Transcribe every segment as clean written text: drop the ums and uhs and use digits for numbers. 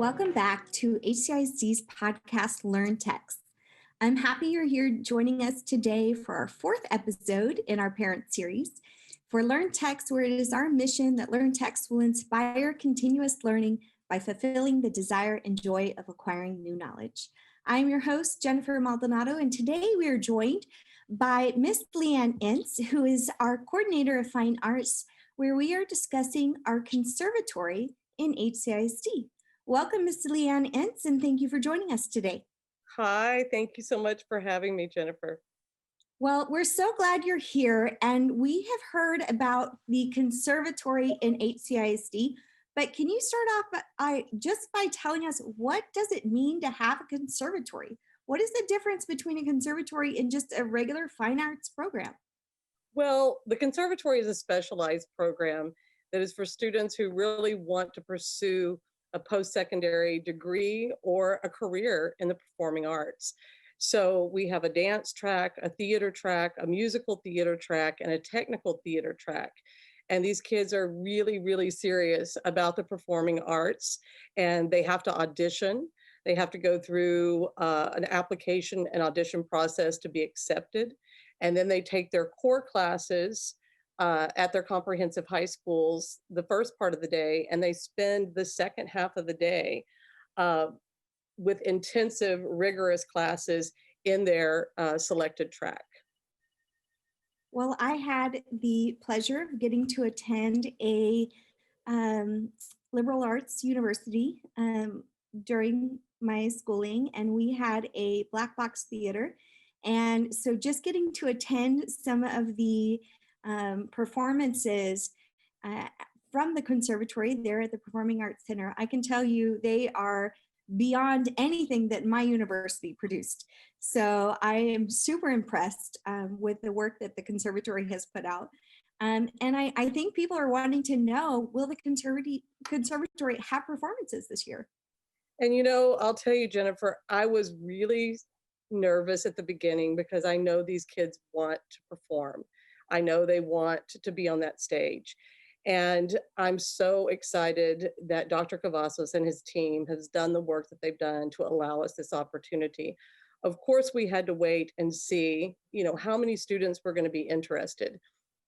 Welcome back to HCISD's podcast, LearnTX. I'm happy you're here joining us today for our fourth episode in our parent series for LearnTX, where it is our mission that LearnTX will inspire continuous learning by fulfilling the desire and joy of acquiring new knowledge. I'm your host, Jennifer Maldonado, and today we are joined by Miss Leanne Ince, who is our coordinator of fine arts, where we are discussing our conservatory in HCISD. Welcome, Ms. Leanne Ince, and thank you for joining us today. Hi, thank you so much for having me, Jennifer. Well, we're so glad you're here, and we have heard about the conservatory in HCISD, but can you start off just by telling us, what does it mean to have a conservatory? What is the difference between a conservatory and just a regular fine arts program? Well, the conservatory is a specialized program that is for students who really want to pursue a post-secondary degree or a career in the performing arts. So we have a dance track, a theater track, a musical theater track, and a technical theater track. And these kids are really, really serious about the performing arts, and they have to audition. They have to go through an application and audition process to be accepted. And then they take their core classes at their comprehensive high schools the first part of the day, and they spend the second half of the day with intensive, rigorous classes in their selected track. Well, I had the pleasure of getting to attend a liberal arts university during my schooling, and we had a black box theater. And so just getting to attend some of the performances from the conservatory there at the Performing Arts Center, I can tell you they are beyond anything that my university produced. So I am super impressed with the work that the conservatory has put out. And I think people are wanting to know, will the conservatory have performances this year? And you know, I'll tell you, Jennifer, I was really nervous at the beginning because I know these kids want to perform. I know they want to be on that stage. And I'm so excited that Dr. Cavazos and his team has done the work that they've done to allow us this opportunity. Of course, we had to wait and see, how many students were going to be interested.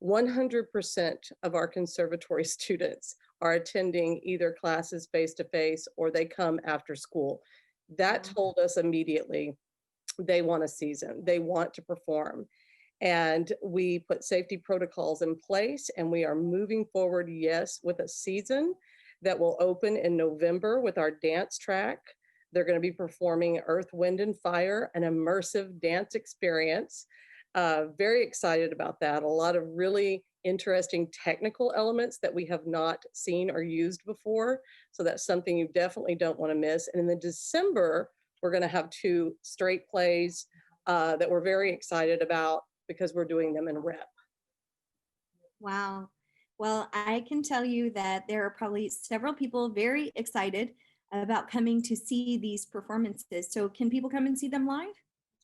100% of our conservatory students are attending either classes face-to-face or they come after school. That told us immediately they want a season, they want to perform. And we put safety protocols in place, and we are moving forward, yes, with a season that will open in November with our dance track. They're going to be performing Earth, Wind, and Fire, an immersive dance experience. Very excited about that. A lot of really interesting technical elements that we have not seen or used before. So that's something you definitely don't want to miss. And in the December, we're going to have 2 straight plays that we're very excited about, because we're doing them in rep. Wow. Well, I can tell you that there are probably several people very excited about coming to see these performances. So can people come and see them live?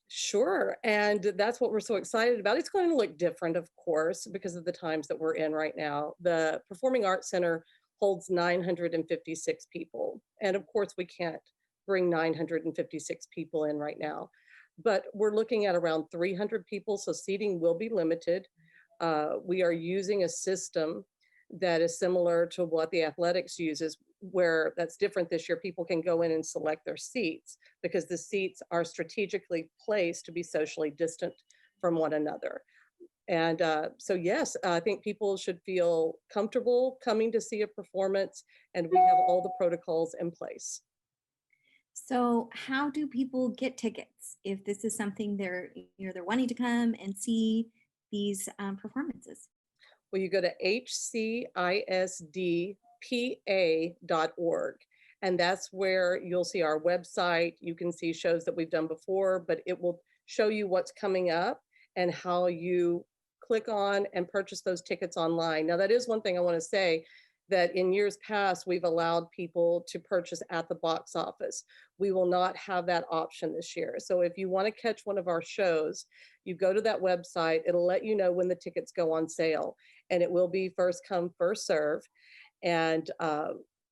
Sure. And that's what we're so excited about. It's going to look different, of course, because of the times that we're in right now. The Performing Arts Center holds 956 people. And of course, we can't bring 956 people in right now. But we're looking at around 300 people, so seating will be limited. We are using a system that is similar to what the athletics uses, where that's different this year. People can go in and select their seats because the seats are strategically placed to be socially distant from one another. And so, yes, I think people should feel comfortable coming to see a performance, and we have all the protocols in place. So how do people get tickets if this is something they're wanting to come and see these performances? Well, you go to hcisdpa.org, and that's where you'll see our website. You can see shows that we've done before, but it will show you what's coming up and how you click on and purchase those tickets online. Now, that is one thing I want to say, that in years past, we've allowed people to purchase at the box office. We will not have that option this year. So if you want to catch one of our shows, you go to that website, it'll let you know when the tickets go on sale, and it will be first come, first serve. And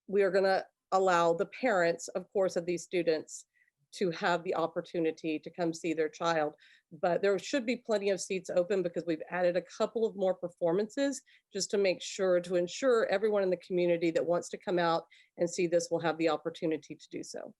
we are going to allow the parents, of course, of these students to have the opportunity to come see their child. But there should be plenty of seats open because we've added a couple of more performances just to make sure, to ensure everyone in the community that wants to come out and see this will have the opportunity to do so.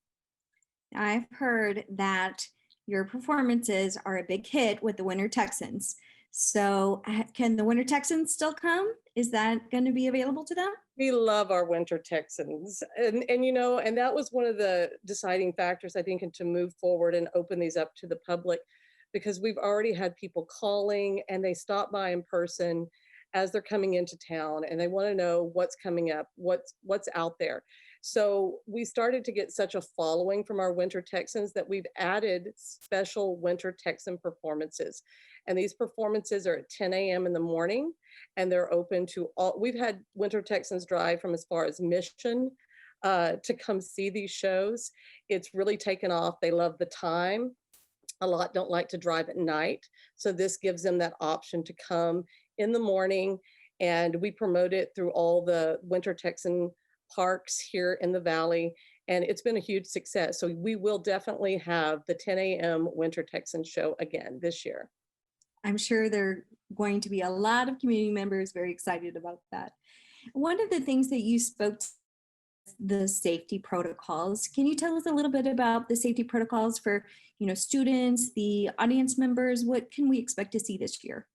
I've heard that your performances are a big hit with the Winter Texans. So can the Winter Texans still come? Is that going to be available to them? We love our Winter Texans. And you know, and that was one of the deciding factors, I think, and to move forward and open these up to the public, because we've already had people calling and they stop by in person as they're coming into town and they want to know what's coming up, what's out there. So we started to get such a following from our Winter Texans that we've added special Winter Texan performances. And these performances are at 10 a.m. in the morning, and they're open to all. We've had Winter Texans drive from as far as Mission to come see these shows. It's really taken off. They love the time. A lot don't like to drive at night. So this gives them that option to come in the morning, and we promote it through all the Winter Texan parks here in the Valley. And it's been a huge success. So we will definitely have the 10 a.m. Winter Texan show again this year. I'm sure there are going to be a lot of community members very excited about that. One of the things that you spoke to, the safety protocols. Can you tell us a little bit about the safety protocols for, students, the audience members? What can we expect to see this year?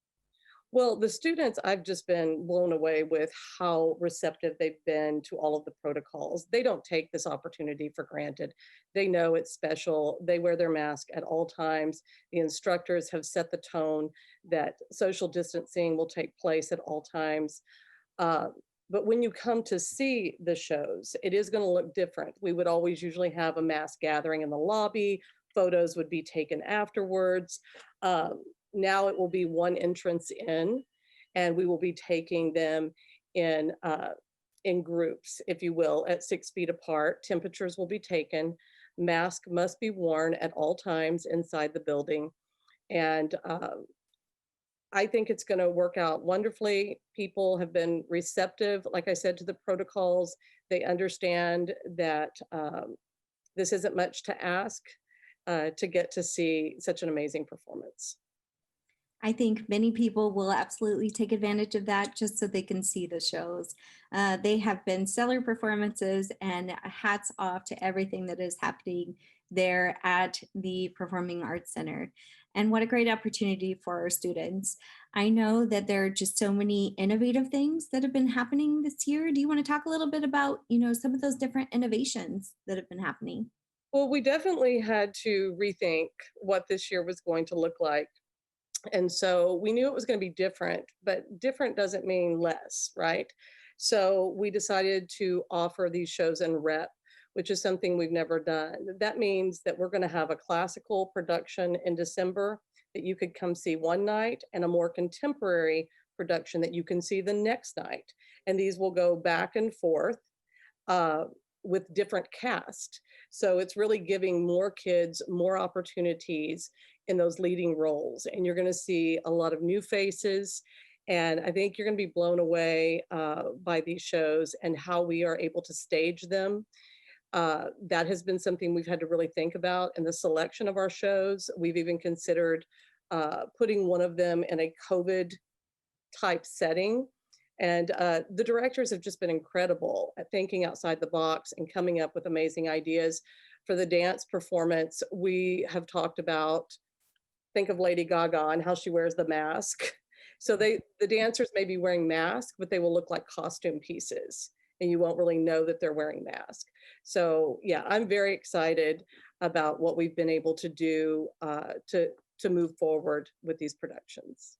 Well, the students, I've just been blown away with how receptive they've been to all of the protocols. They don't take this opportunity for granted. They know it's special. They wear their mask at all times. The instructors have set the tone that social distancing will take place at all times. But when you come to see the shows, it is going to look different. We would always usually have a mass gathering in the lobby. Photos would be taken afterwards. Now it will be one entrance in, and we will be taking them in groups, if you will, at 6 feet apart. Temperatures will be taken. Mask must be worn at all times inside the building. And I think it's going to work out wonderfully. People have been receptive, like I said, to the protocols. They understand that this isn't much to ask to get to see such an amazing performance. I think many people will absolutely take advantage of that just so they can see the shows. They have been stellar performances, and hats off to everything that is happening there at the Performing Arts Center. And what a great opportunity for our students. I know that there are just so many innovative things that have been happening this year. Do you want to talk a little bit about, some of those different innovations that have been happening? Well, we definitely had to rethink what this year was going to look like. And so we knew it was going to be different, but different doesn't mean less, right? So we decided to offer these shows in rep, which is something we've never done. That means that we're going to have a classical production in December that you could come see one night, and a more contemporary production that you can see the next night. And these will go back and forth with different cast. So it's really giving more kids more opportunities in those leading roles. And you're going to see a lot of new faces. And I think you're going to be blown away by these shows and how we are able to stage them. That has been something we've had to really think about in the selection of our shows. We've even considered putting one of them in a COVID type setting. And the directors have just been incredible at thinking outside the box and coming up with amazing ideas. For the dance performance, we have talked about, think of Lady Gaga and how she wears the mask. So the dancers may be wearing masks, but they will look like costume pieces, and you won't really know that they're wearing masks. So yeah, I'm very excited about what we've been able to do to move forward with these productions.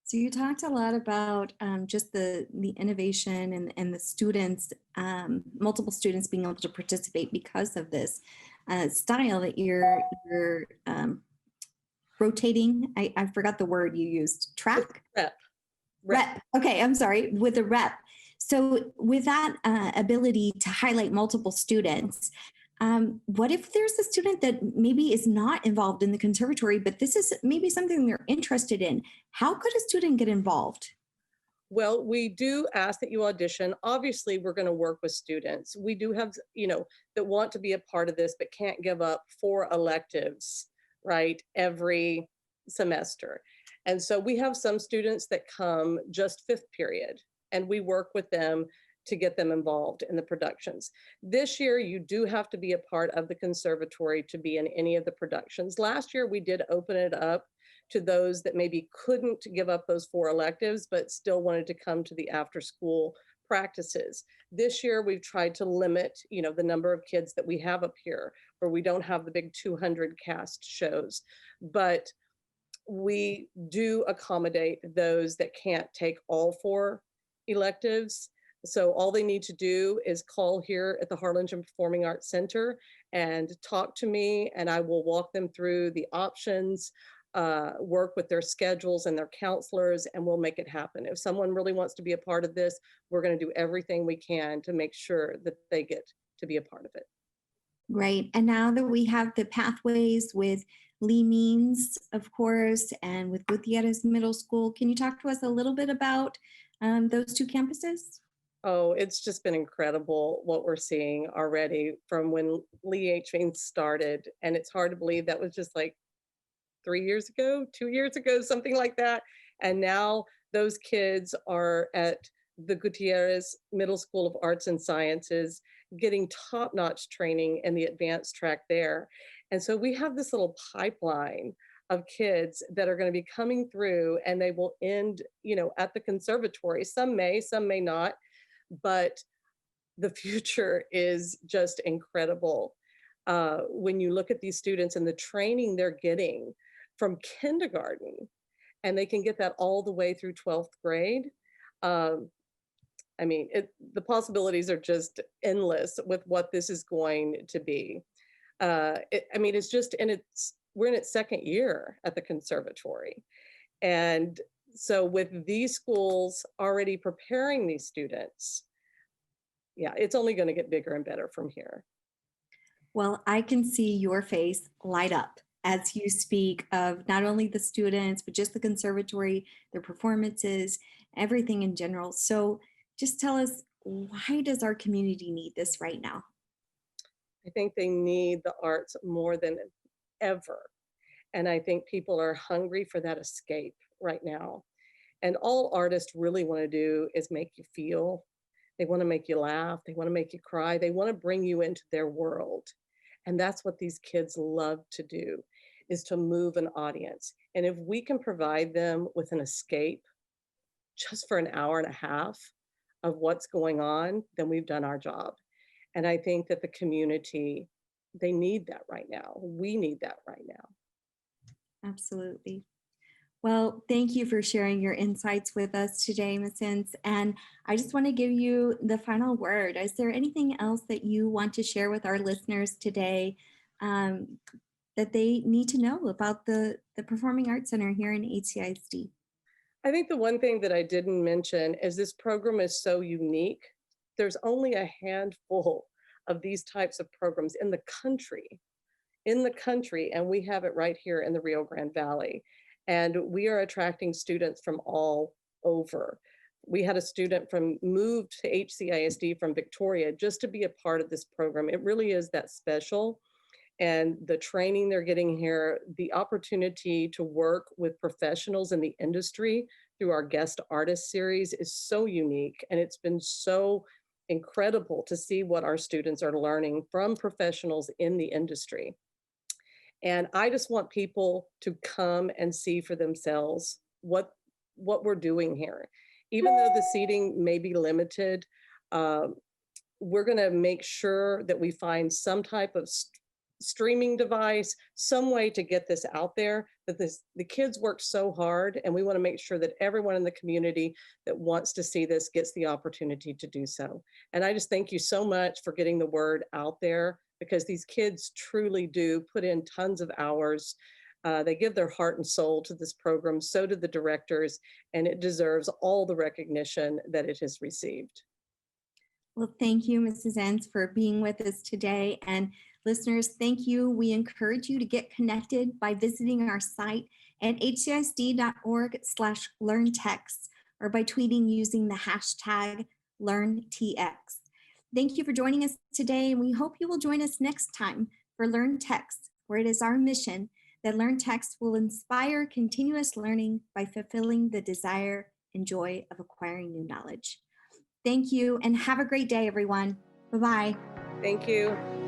So you talked a lot about just the innovation and the students, multiple students being able to participate because of this style that you're rotating. I forgot the word you used. Track? Rep. Okay, I'm sorry. With the rep. So with that ability to highlight multiple students, what if there's a student that maybe is not involved in the conservatory, but this is maybe something they're interested in? How could a student get involved? Well, we do ask that you audition. Obviously, we're going to work with students. We do have, that want to be a part of this, but can't give up 4 electives, right, every semester. And so we have some students that come just 5th period, and we work with them to get them involved in the productions. This year, you do have to be a part of the conservatory to be in any of the productions. Last year, we did open it up to those that maybe couldn't give up those 4 electives, but still wanted to come to the after school practices. This year, we've tried to limit, the number of kids that we have up here, where we don't have the big 200 cast shows. But we do accommodate those that can't take all 4 electives. So all they need to do is call here at the Harlingen Performing Arts Center and talk to me, and I will walk them through the options, work with their schedules and their counselors, and we'll make it happen. If someone really wants to be a part of this, we're going to do everything we can to make sure that they get to be a part of it. Right. And now that we have the pathways with Lee Means, of course, and with Gutierrez Middle School, can you talk to us a little bit about those 2 campuses? Oh, it's just been incredible what we're seeing already from when Lee H. Means started. And it's hard to believe that was just like 3 years ago, 2 years ago, something like that. And now those kids are at the Gutierrez Middle School of Arts and Sciences, getting top-notch training in the advanced track there. And so we have this little pipeline of kids that are going to be coming through, and they will end, at the conservatory. Some may not, but the future is just incredible. When you look at these students and the training they're getting from kindergarten, and they can get that all the way through 12th grade. The possibilities are just endless with what this is going to be. It's just, we're in its 2nd year at the conservatory. And so with these schools already preparing these students, yeah, it's only going to get bigger and better from here. Well, I can see your face light up as you speak of not only the students, but just the conservatory, their performances, everything in general. So just tell us, why does our community need this right now? I think they need the arts more than ever. And I think people are hungry for that escape right now. And all artists really want to do is make you feel. They want to make you laugh. They want to make you cry. They want to bring you into their world. And that's what these kids love to do, is to move an audience. And if we can provide them with an escape just for an hour and a half of what's going on, then we've done our job. And I think that the community, they need that right now. We need that right now. Absolutely. Well, thank you for sharing your insights with us today, Ms. Ince. And I just want to give you the final word. Is there anything else that you want to share with our listeners today that they need to know about the Performing Arts Center here in HCISD? I think the one thing that I didn't mention is this program is so unique. There's only a handful of these types of programs in the country, and we have it right here in the Rio Grande Valley. And we are attracting students from all over. We had a student moved to HCISD from Victoria just to be a part of this program. It really is that special. And the training they're getting here, the opportunity to work with professionals in the industry through our guest artist series is so unique. And it's been so incredible to see what our students are learning from professionals in the industry. And I just want people to come and see for themselves what we're doing here. Even though the seating may be limited, we're going to make sure that we find some type of streaming device, some way to get this out there, that the kids worked so hard, and we want to make sure that everyone in the community that wants to see this gets the opportunity to do so. And I just thank you so much for getting the word out there, because these kids truly do put in tons of hours. They give their heart and soul to this program, so do the directors, and it deserves all the recognition that it has received. Well, thank you, Mrs. Ince, for being with us today. And listeners, thank you. We encourage you to get connected by visiting our site at hcisd.org/learntex, or by tweeting using the hashtag LearnTX. Thank you for joining us today, and we hope you will join us next time for LearnTX, where it is our mission that LearnTX will inspire continuous learning by fulfilling the desire and joy of acquiring new knowledge. Thank you, and have a great day, everyone. Bye-bye. Thank you.